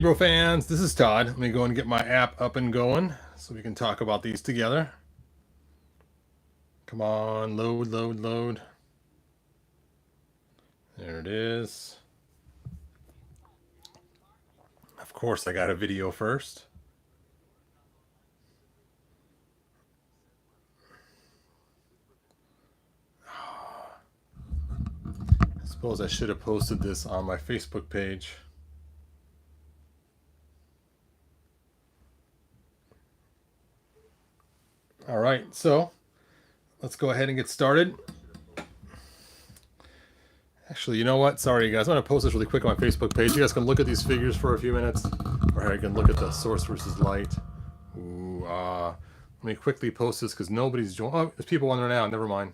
Hero fans, this is Todd. Let me go and get my app up and going so we can talk about these together. Come on, load, load, load. There it is. Of course, I got a video first. I suppose I should have posted this on my Facebook page. All right, so let's go ahead and get started. Actually, you know what? Sorry, you guys. I'm going to post this really quick on my Facebook page. You guys can look at these figures for a few minutes. Or I can look at the source versus light. Ooh, let me quickly post this because nobody's joining. Oh, there's people on there now. Never mind.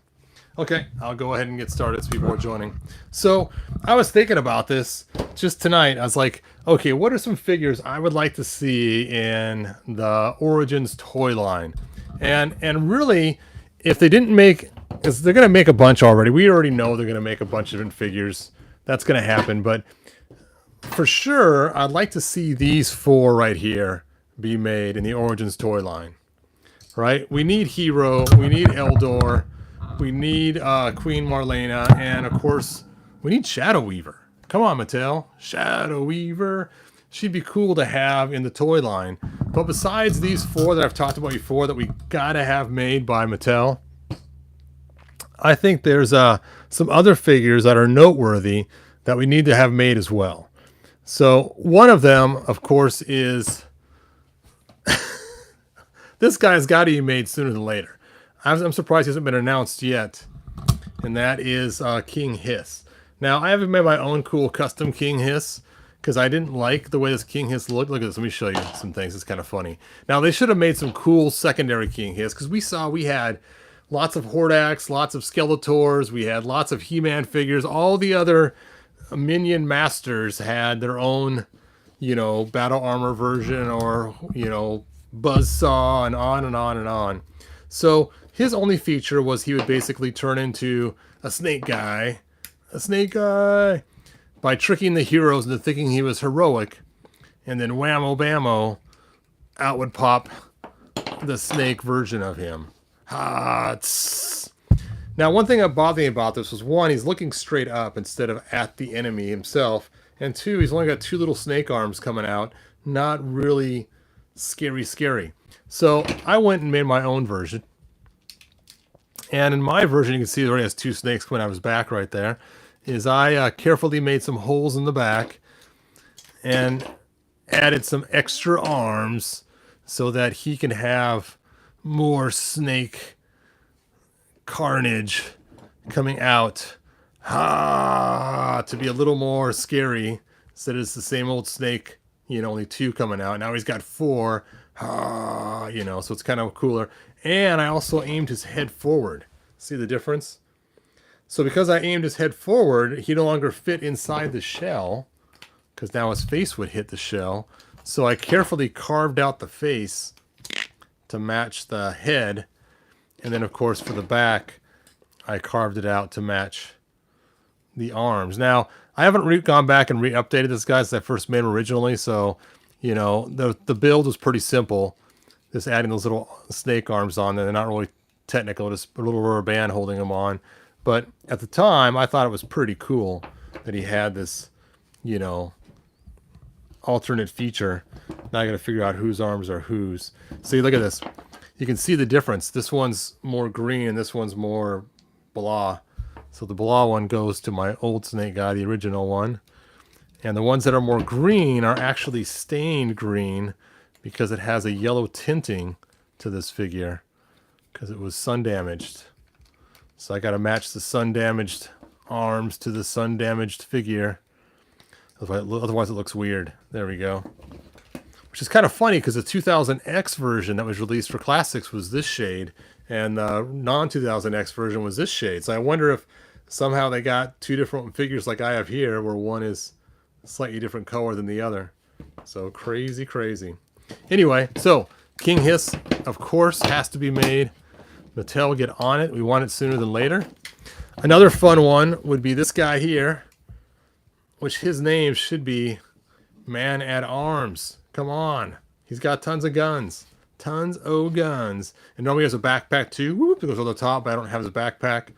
Okay, I'll go ahead and get started so people are joining. So I was thinking about this just tonight. I was like, okay, what are some figures I would like to see in the Origins toy line? And really, if they didn't make, because they're going to make a bunch already. We already know they're going to make a bunch of different figures. That's going to happen. But for sure, I'd like to see these four right here be made in the Origins toy line. Right? We need Hero. We need Eldor. We need Queen Marlena. And, of course, we need Shadow Weaver. Come on, Mattel. Shadow Weaver. She'd be cool to have in the toy line. But besides these four that I've talked about before that we got to have made by Mattel, I think there's some other figures that are noteworthy that we need to have made as well. So one of them, of course, is this guy's got to be made sooner than later. I'm surprised he hasn't been announced yet, and that is King Hiss. Now, I haven't made my own cool custom King Hiss because I didn't like the way this King Hiss looked. Look at this. Let me show you some things. It's kind of funny. Now, they should have made some cool secondary King Hiss because we had lots of Hordax, lots of Skeletors. We had lots of He-Man figures. All the other Minion Masters had their own, battle armor version or, buzzsaw and on and on and on. So his only feature was he would basically turn into a snake guy by tricking the heroes into thinking he was heroic. And then whammo bammo, out would pop the snake version of him. Now, one thing that bothered me about this was, one, he's looking straight up instead of at the enemy himself. And two, he's only got two little snake arms coming out. Not really scary. So I went and made my own version. And in my version, you can see it already has two snakes coming out of his back right there. I carefully made some holes in the back and added some extra arms so that he can have more snake carnage coming out to be a little more scary instead of it's the same old snake, only two coming out. Now he's got four, so it's kind of cooler. And I also aimed his head forward. See the difference? So because I aimed his head forward, he no longer fit inside the shell because now his face would hit the shell. So I carefully carved out the face to match the head. And then, of course, for the back, I carved it out to match the arms. Now, I haven't gone back and re-updated this guy since I first made him originally. So, the build was pretty simple. Just adding those little snake arms on there. They're not really technical, just a little rubber band holding them on. But at the time, I thought it was pretty cool that he had this, alternate feature. Now I got to figure out whose arms are whose. See, look at this. You can see the difference. This one's more green and this one's more blah. So the blah one goes to my old snake guy, the original one. And the ones that are more green are actually stained green because it has a yellow tinting to this figure because it was sun damaged. So I got to match the sun damaged arms to the sun damaged figure. Otherwise it looks weird. There we go. Which is kind of funny because the 2000X version that was released for Classics was this shade, and the non-2000X version was this shade. So I wonder if somehow they got two different figures like I have here, where one is a slightly different color than the other. So crazy. Anyway, so King Hiss, of course, has to be made. Mattel, get on it. We want it sooner than later. Another fun one would be this guy here, which his name should be Man at arms. Come on. He's got tons of guns. Tons of guns. And normally he has a backpack too. Whoop, it goes on the top, but I don't have his backpack.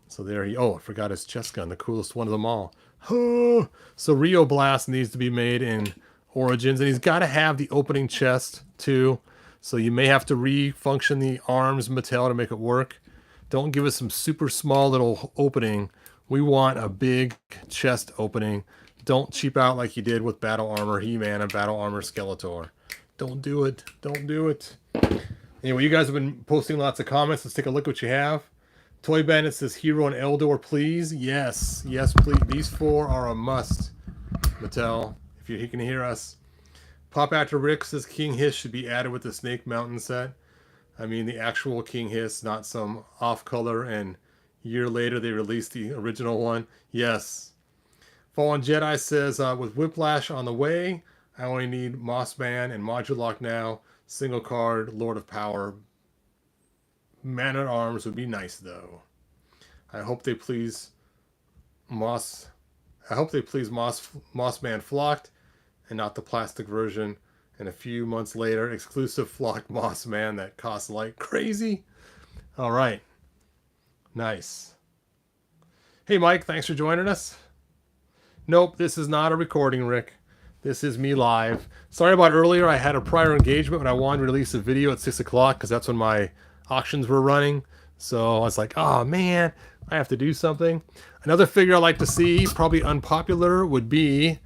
So there he... Oh, I forgot his chest gun. The coolest one of them all. Oh, so Rio Blast needs to be made in Origins. And he's got to have the opening chest too. So you may have to refunction the arms Mattel to make it work. Don't give us some super small little opening. We want a big chest opening. Don't cheap out like you did with Battle Armor He-Man and Battle Armor Skeletor. Don't do it. Don't do it. Anyway, you guys have been posting lots of comments. Let's take a look what you have. Toy Bandit says Hero and Eldor, please. Yes. Yes, please. These 4 are a must, Mattel, if he can hear us. Pop Actor Rick says King Hiss should be added with the Snake Mountain set. I mean, the actual King Hiss, not some off-color, and a year later they released the original one. Yes. Fallen Jedi says, with Whiplash on the way, I only need Mossman and Modulok now. Single card, Lord of Power. Man at Arms would be nice, though. I hope they please Mossman Flocked and not the plastic version. And a few months later, exclusive Flocked Mossman that costs like crazy. All right. Nice. Hey, Mike, thanks for joining us. Nope, this is not a recording, Rick. This is me live. Sorry about earlier. I had a prior engagement when I wanted to release a video at 6 o'clock because that's when my auctions were running. So I was like, oh, man, I have to do something. Another figure I'd like to see, probably unpopular, would be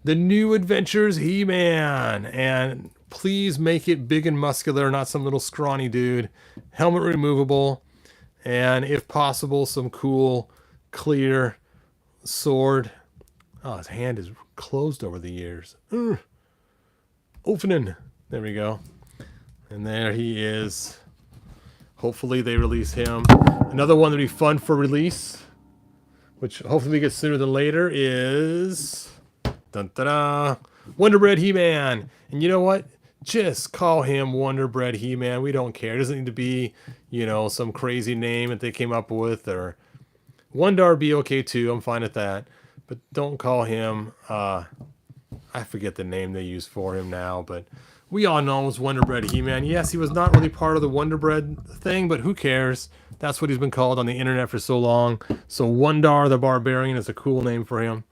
the New Adventures He-Man. And please make it big and muscular, not some little scrawny dude. Helmet removable. And if possible, some cool, clear sword. Oh, his hand is closed over the years. Opening. There we go. And there he is. Hopefully they release him. Another one that'd be fun for release, which hopefully we get sooner than later, is Wonder Bread He-Man. And you know what? Just call him Wonder Bread He-Man. We don't care. It doesn't need to be, some crazy name that they came up with, or Wondar be okay too. I'm fine with that. But don't call him, I forget the name they use for him now, but we all know it's Wonder Bread He-Man. Yes, he was not really part of the Wonder Bread thing, but who cares? That's what he's been called on the internet for so long. So Wondar the Barbarian is a cool name for him.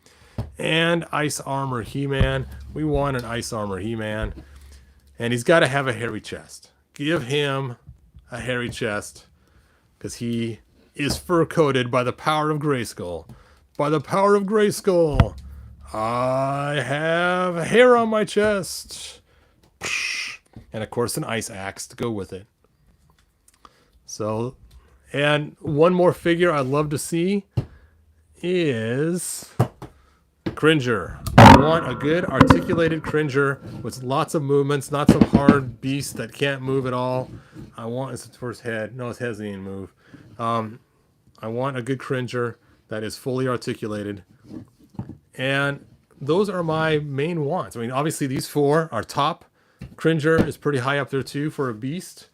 And Ice Armor He-Man. We want an Ice Armor He-Man. And he's got to have a hairy chest. Give him a hairy chest, because he is fur-coated by the power of Grayskull. By the power of Grayskull, I have hair on my chest. And of course an ice axe to go with it. So, and one more figure I'd love to see is Cringer. I want a good articulated Cringer with lots of movements, not some hard beast that can't move at all. I want, it's for his head. No, his head doesn't even move. I want a good Cringer that is fully articulated. And those are my main wants. I mean, obviously these 4 are top. Cringer is pretty high up there too for a beast.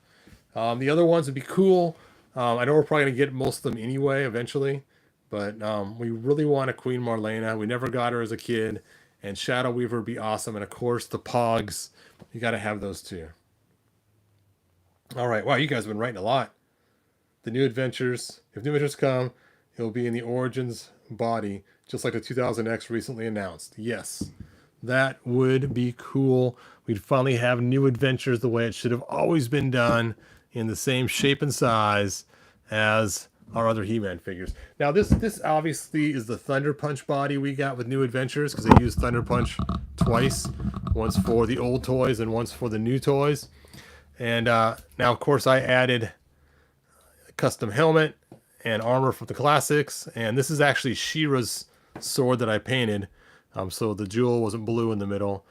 The other ones would be cool. I know we're probably going to get most of them anyway eventually. But we really want a Queen Marlena. We never got her as a kid. And Shadow Weaver would be awesome. And of course the Pogs. You got to have those too. All right. Wow, you guys have been writing a lot. The New Adventures. If New Adventures come, it'll be in the Origins body, just like the 2000X recently announced. Yes, that would be cool. We'd finally have New Adventures the way it should have always been done, in the same shape and size as our other He-Man figures. Now, this obviously is the Thunder Punch body we got with New Adventures, because they used Thunder Punch twice. Once for the old toys and once for the new toys. And now, of course, I added a custom helmet and armor for the classics, and this is actually She-Ra's sword that I painted, so the jewel wasn't blue in the middle,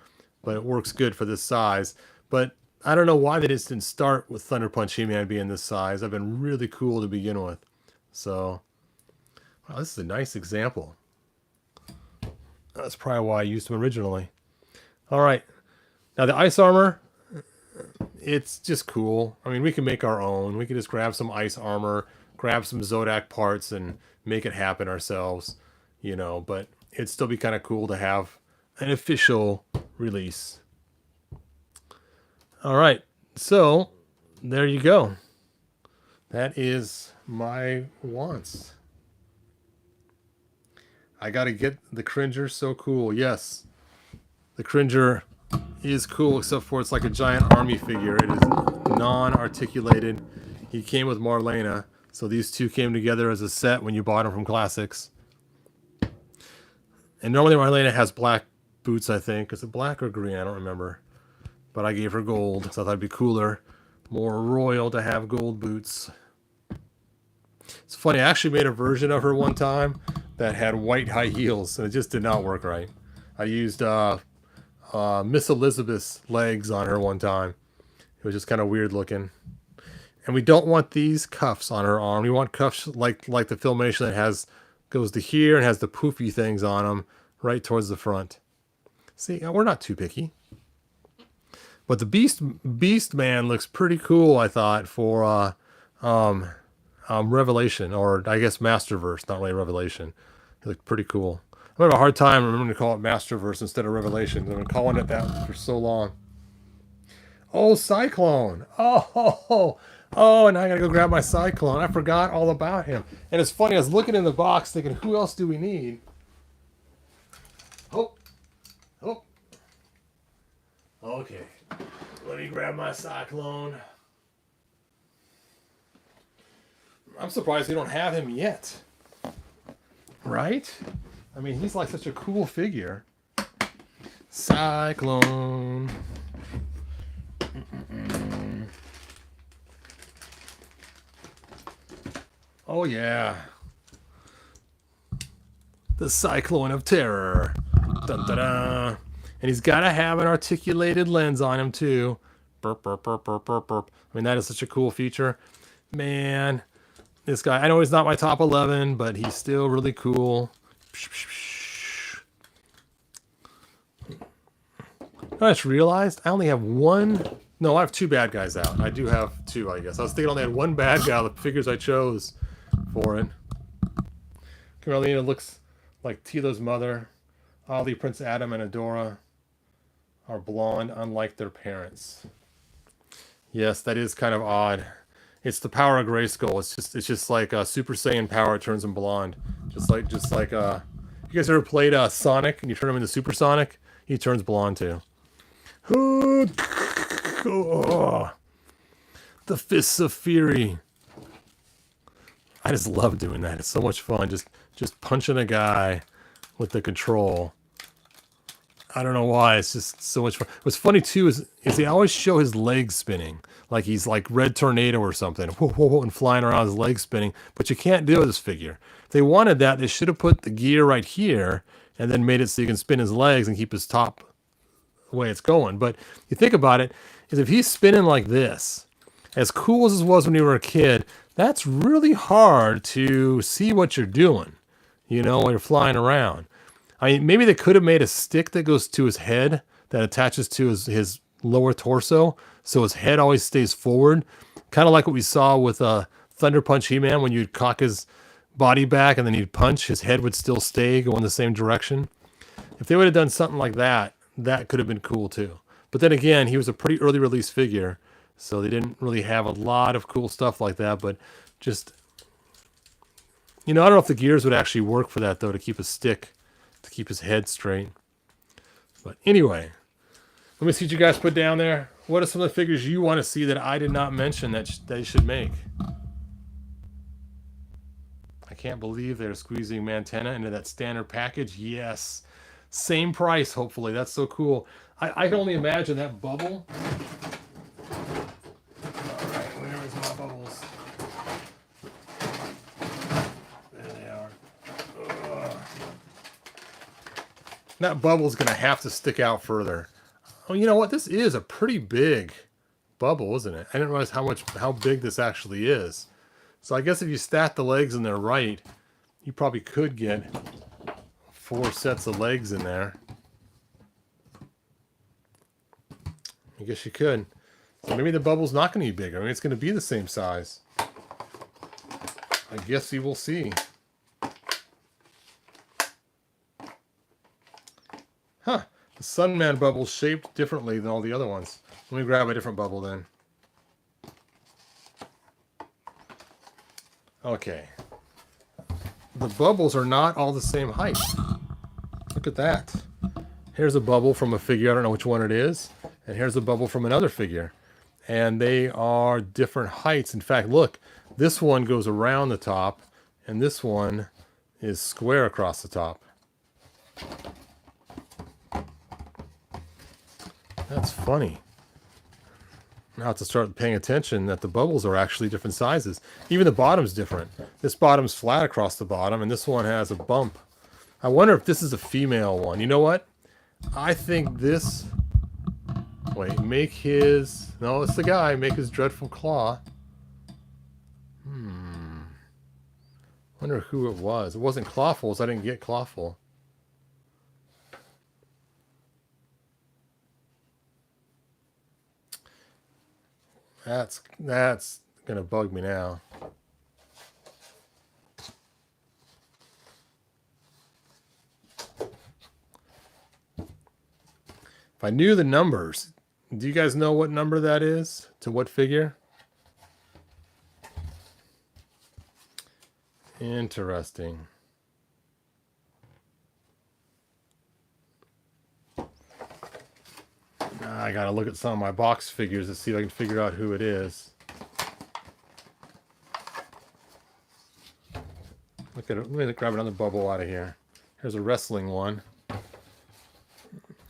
but it works good for this size. But I don't know why they just didn't start with Thunder Punch He-Man being this size. I've been really cool to begin with. So, wow, this is a nice example. That's probably why I used them originally. All right, now the ice armor, it's just cool. I mean, we can make our own. We can just grab some ice armor, grab some Zodak parts and make it happen ourselves, but it'd still be kind of cool to have an official release. All right, so there you go. That is my wants. I got to get the Cringer. So cool. Yes, the Cringer is cool, except for it's like a giant army figure. It is non-articulated. He came with Marlena, so these two came together as a set when you bought them from Classics. And normally Marlena has black boots, I think. Is it black or green? I don't remember. But I gave her gold, so I thought it'd be cooler, more royal to have gold boots. It's funny, I actually made a version of her one time that had white high heels, and it just did not work right. I used Miss Elizabeth's legs on her one time. It was just kind of weird looking. And we don't want these cuffs on her arm. We want cuffs like the Filmation that goes to here and has the poofy things on them right towards the front. See, we're not too picky. But the Beast Man looks pretty cool, I thought, for Revelation, or I guess Masterverse, not really Revelation. It looked pretty cool. I'm having a hard time remembering to call it Masterverse instead of Revelation. I've been calling it that for so long. Oh, Cyclone. Oh, and I gotta go grab my Cyclone. I forgot all about him. And it's funny, I was looking in the box thinking, who else do we need? Oh. Okay. Let me grab my Cyclone. I'm surprised we don't have him yet. Right? I mean, he's like such a cool figure. Cyclone. Oh, yeah. The Cyclone of Terror. Dun, dun, dun. And he's got to have an articulated lens on him, too. Burp, burp, burp, burp, burp, burp. I mean, that is such a cool feature. Man, this guy, I know he's not my top 11, but he's still really cool. I just realized I only have one. No, I have two bad guys out. I do have two, I guess. I was thinking I only had one bad guy, the figures I chose for it. Carolina looks like Tila's mother. Ali, Prince Adam, and Adora are blonde, unlike their parents. Yes, that is kind of odd. It's the power of Grayskull. It's just like Super Saiyan power turns him blonde. Just like you guys ever played Sonic and you turn him into Super Sonic? He turns blonde too. Oh, the Fists of Fury. I just love doing that. It's so much fun. Just punching a guy with the control. I don't know why. It's just so much fun. What's funny too is they always show his legs spinning, like he's like Red Tornado or something, whoa, whoa, whoa, and flying around, his legs spinning. But you can't do it with this figure. If they wanted that, they should have put the gear right here and then made it so you can spin his legs and keep his top the way it's going. But you think about it, is if he's spinning like this, as cool as this was when you were a kid, that's really hard to see what you're doing, when you're flying around. I mean, maybe they could have made a stick that goes to his head that attaches to his lower torso, so his head always stays forward. Kind of like what we saw with Thunder Punch He-Man, when you'd cock his body back and then you'd punch, his head would still stay going the same direction. If they would have done something like that, that could have been cool too. But then again, he was a pretty early release figure, so they didn't really have a lot of cool stuff like that, but just, I don't know if the gears would actually work for that, though, to keep a stick, to keep his head straight. But anyway, let me see what you guys put down there. What are some of the figures you want to see that I did not mention that they should make? I can't believe they're squeezing Mantenna into that standard package. Yes. Same price, hopefully. That's so cool. I can only imagine that bubble. All right, where is my bubbles? There they are. Ugh. That bubble's going to have to stick out further. Oh, you know what? This is a pretty big bubble, isn't it? I didn't realize how big this actually is. So I guess if you stack the legs in there right, you probably could get 4 sets of legs in there. I guess you could. So maybe the bubble's not going to be bigger. I mean, it's going to be the same size. I guess you will see. Huh. The Sunman bubble's shaped differently than all the other ones. Let me grab a different bubble then. Okay. The bubbles are not all the same height. Look at that. Here's a bubble from a figure. I don't know which one it is. And here's a bubble from another figure. And they are different heights. In fact, look, this one goes around the top, and this one is square across the top. That's funny. Now I have to start paying attention that the bubbles are actually different sizes. Even the bottom's different. This bottom's flat across the bottom, and this one has a bump. I wonder if this is a female one. You know what? I think this... Wait, make his... No, it's the guy. Make his dreadful claw. Wonder who it was. It wasn't Clawful, so I didn't get Clawful. That's gonna bug me now. If I knew the numbers, do you guys know what number that is to what figure? Interesting. I gotta look at some of my box figures to see if I can figure out who it is. Look at it. Let me grab another bubble out of here. Here's a wrestling one.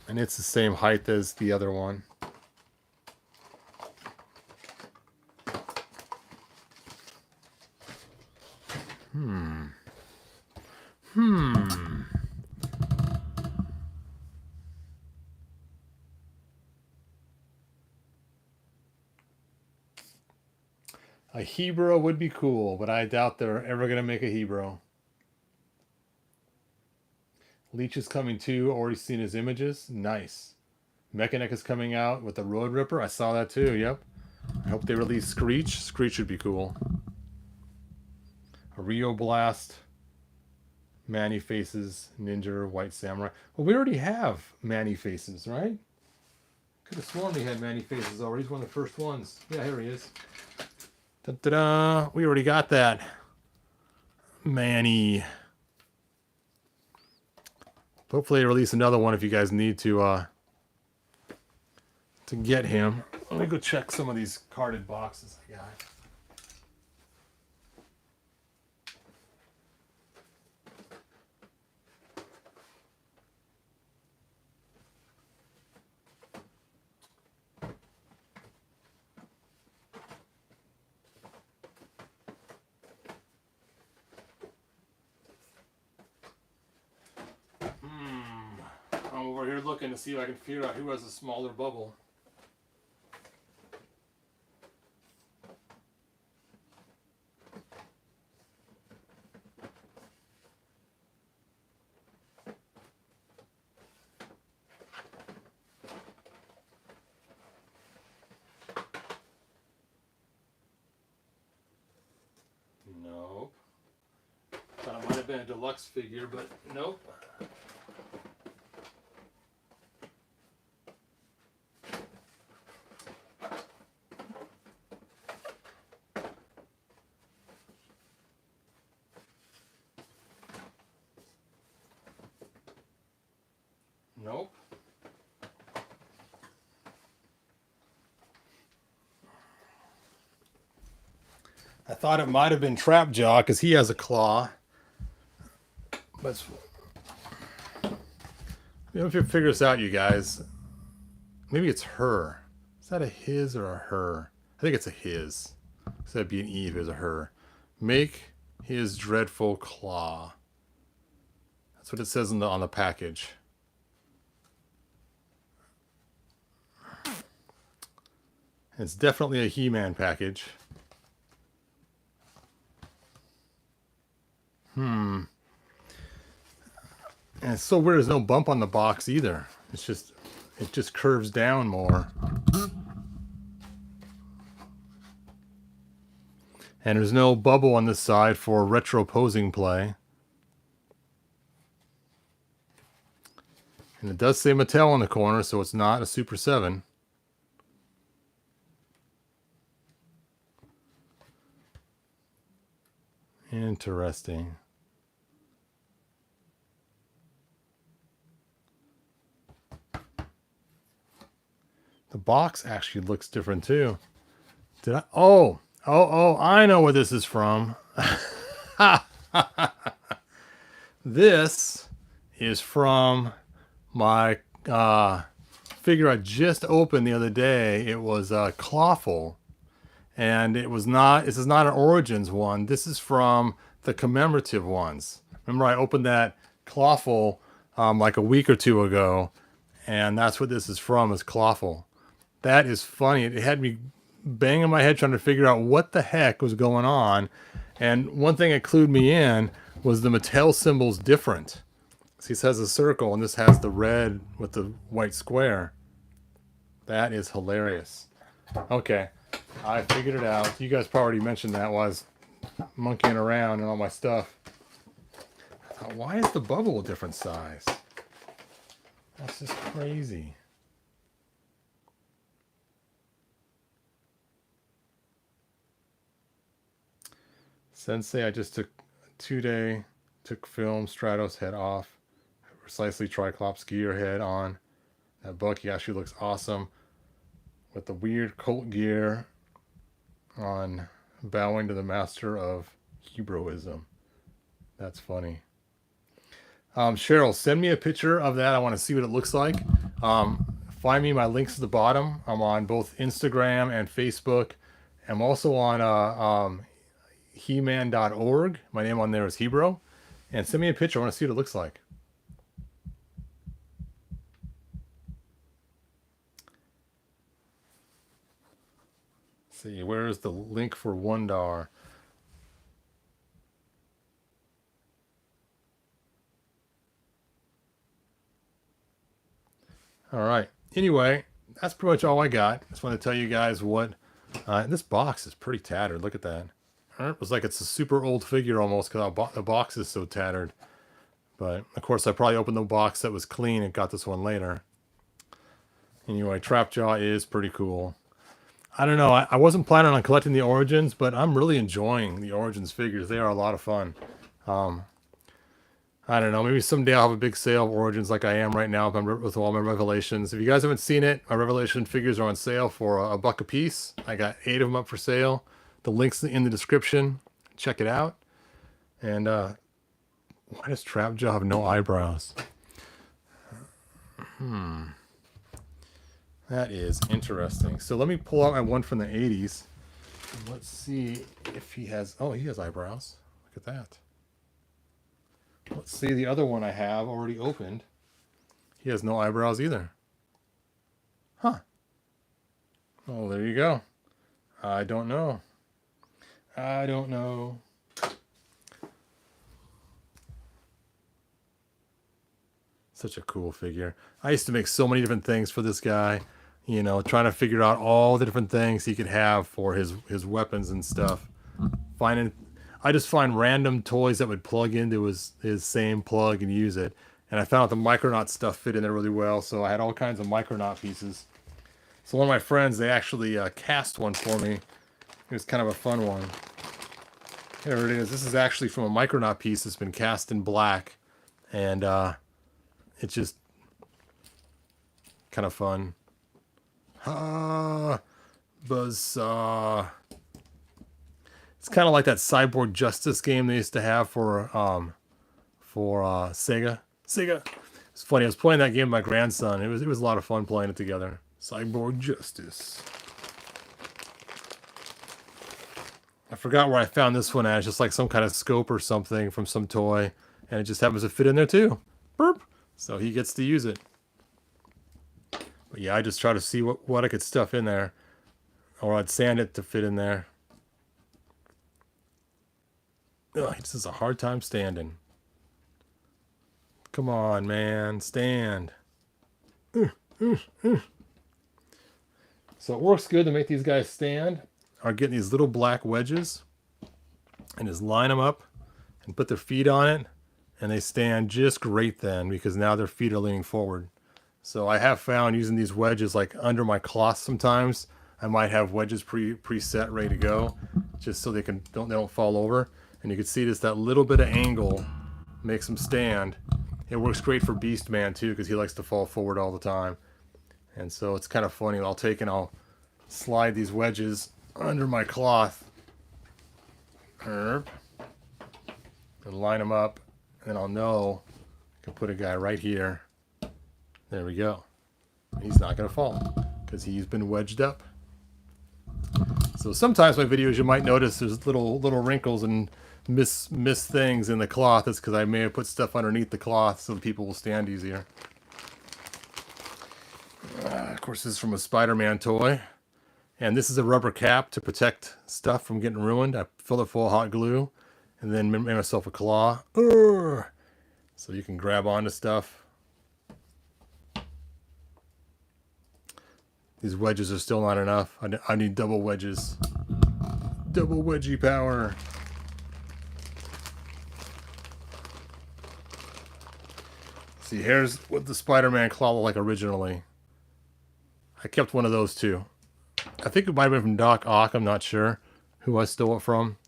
And it's the same height as the other one. A Hebrew would be cool, but I doubt they're ever going to make a Hebrew. Leech is coming too. Already seen his images. Nice. Mechanic is coming out with the Road Ripper. I saw that too. Yep. I hope they release Screech. Screech would be cool. A Rio Blast. Manny Faces. Ninja. White Samurai. Well, we already have Manny Faces, right? Could have sworn we had Manny Faces already. He's one of the first ones. Yeah, here he is. Da-da-da. We already got that. Manny. Hopefully they release another one if you guys need to get him. Let me go check some of these carded boxes I got. I'm over here looking to see if I can figure out who has a smaller bubble. Nope. Thought it might have been a deluxe figure, but nope. Nope. I thought it might have been Trapjaw because he has a claw. But if you figure this out, you guys, maybe it's her. Is that a his or a her? I think it's a his. So that'd be an E if it was a her. Make his dreadful claw. That's what it says on the package. It's definitely a He-Man package. And it's so weird there's no bump on the box either. It just curves down more. And there's no bubble on this side for retro posing play. And And it does say Mattel in the corner, so it's not a Super 7. Interesting. The box actually looks different too. Did I? Oh, I know where this is from. This is from my figure I just opened the other day. It was Clawful. And it was not, this is not an Origins one. This is from the commemorative ones. Remember I opened that Clawful like a week or two ago. And that's what this is from, is Clawful. That is funny. It had me banging my head trying to figure out what the heck was going on. And one thing that clued me in was the Mattel symbol's different. See, this has a circle and this has the red with the white square. That is hilarious. Okay. I figured it out. You guys probably already mentioned that while I was monkeying around and all my stuff. I thought, why is the bubble a different size? That's just crazy. Sensei, I just took 2-day, took film, Stratos head off, precisely Triclops gear head on. That Bucky actually looks awesome with the weird Colt gear on bowing to the master of Hebrewism. That's funny. Cheryl, send me a picture of that. I want to see what it looks like. Find me my links at the bottom. I'm on both Instagram and Facebook. I'm also on heman.org. My name on there is Hebrew. And send me a picture. I want to see what it looks like. See, where's the link for $1? All right. Anyway, that's pretty much all I got. Just want to tell you guys what this box is pretty tattered. Look at that. It was like it's a super old figure almost because the box is so tattered. But of course, I probably opened the box that was clean and got this one later. Anyway, Trapjaw is pretty cool. I don't know. I wasn't planning on collecting the Origins, but I'm really enjoying the Origins figures. They are a lot of fun. I don't know. Maybe someday I'll have a big sale of Origins like I am right now with all my Revelations. If you guys haven't seen it, my Revelation figures are on sale for a buck a piece. I got 8 of them up for sale. The link's in the description. Check it out. And why does Trapjaw have no eyebrows? That is interesting. So let me pull out my one from the 80s. Let's see if he has... Oh, he has eyebrows. Look at that. Let's see the other one I have already opened. He has no eyebrows either. Huh. Oh, there you go. I don't know. I don't know. Such a cool figure. I used to make so many different things for this guy. You know, trying to figure out all the different things he could have for his weapons and stuff. I just find random toys that would plug into his same plug and use it. And I found out the Micronaut stuff fit in there really well, so I had all kinds of Micronaut pieces. So one of my friends, they actually cast one for me. It was kind of a fun one. Here it is. This is actually from a Micronaut piece that's been cast in black. And it's just kind of fun. Buzzsaw. It's kind of like that Cyborg Justice game they used to have for Sega. It's funny. I was playing that game with my grandson. It was a lot of fun playing it together. Cyborg Justice. I forgot where I found this one at. It's just like some kind of scope or something from some toy, and it just happens to fit in there too. Burp. So he gets to use it. But yeah, I just try to see what I could stuff in there, or I'd sand it to fit in there. Ugh, he just has a hard time standing. Come on, man, stand. So it works good to make these guys stand. Are getting these little black wedges and just line them up and put their feet on it, and they stand just great then because now their feet are leaning forward. So I have found using these wedges like under my cloth sometimes, I might have wedges preset ready to go, just so they don't fall over. And you can see just that little bit of angle makes them stand. It works great for Beastman too, because he likes to fall forward all the time. And so it's kind of funny. I'll slide these wedges under my cloth and line them up, and I'll know I can put a guy right here. There we go. He's not going to fall because he's been wedged up. So sometimes my videos you might notice there's little wrinkles and miss things in the cloth. That's because I may have put stuff underneath the cloth so the people will stand easier. Of course, this is from a Spider-Man toy. And this is a rubber cap to protect stuff from getting ruined. I filled it full of hot glue and then made myself a claw. So you can grab onto stuff. These wedges are still not enough. I need double wedges. Double wedgie power. See, here's what the Spider-Man claw looked like originally. I kept one of those too. I think it might have been from Doc Ock. I'm not sure who I stole it from.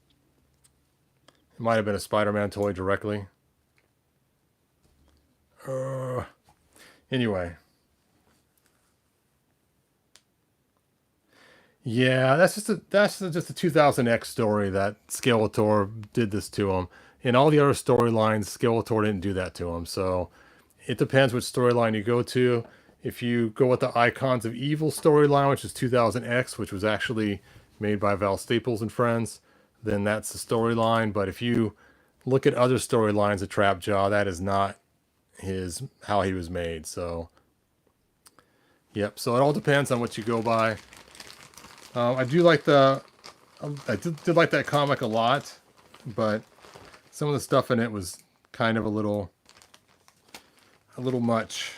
It might have been a Spider-Man toy directly. Anyway. Yeah, that's just a 2000X story that Skeletor did this to him. In all the other storylines, Skeletor didn't do that to him. So it depends which storyline you go to. If you go with the Icons of Evil storyline, which is 2000X, which was actually made by Val Staples and friends, then that's the storyline. But if you look at other storylines of Trapjaw, that is not how he was made. So, yep. So it all depends on what you go by. I do like I did like that comic a lot, but some of the stuff in it was kind of a little much.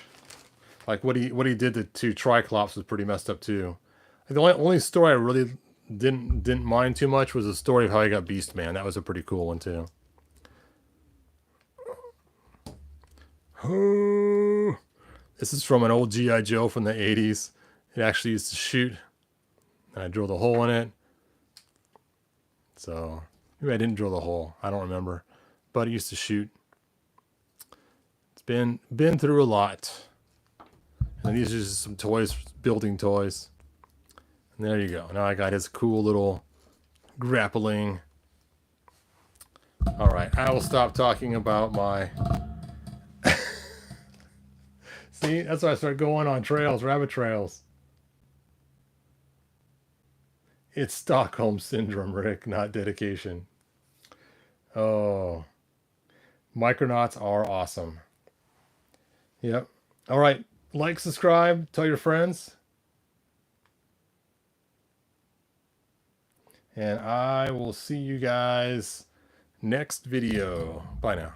Like what he did to Triclops was pretty messed up too. The only story I really didn't mind too much was the story of how he got Beastman. That was a pretty cool one too. This is from an old G.I. Joe from the 80s. It actually used to shoot. And I drilled a hole in it. So maybe I didn't drill the hole. I don't remember. But it used to shoot. It's been through a lot. And these are just some toys, building toys. And there you go. Now I got his cool little grappling. All right, I will stop talking about my... See, that's why I started going on trails, rabbit trails. It's Stockholm Syndrome, Rick, not dedication. Oh. Micronauts are awesome. Yep. All right. Like, subscribe, tell your friends. And I will see you guys next video. Bye now.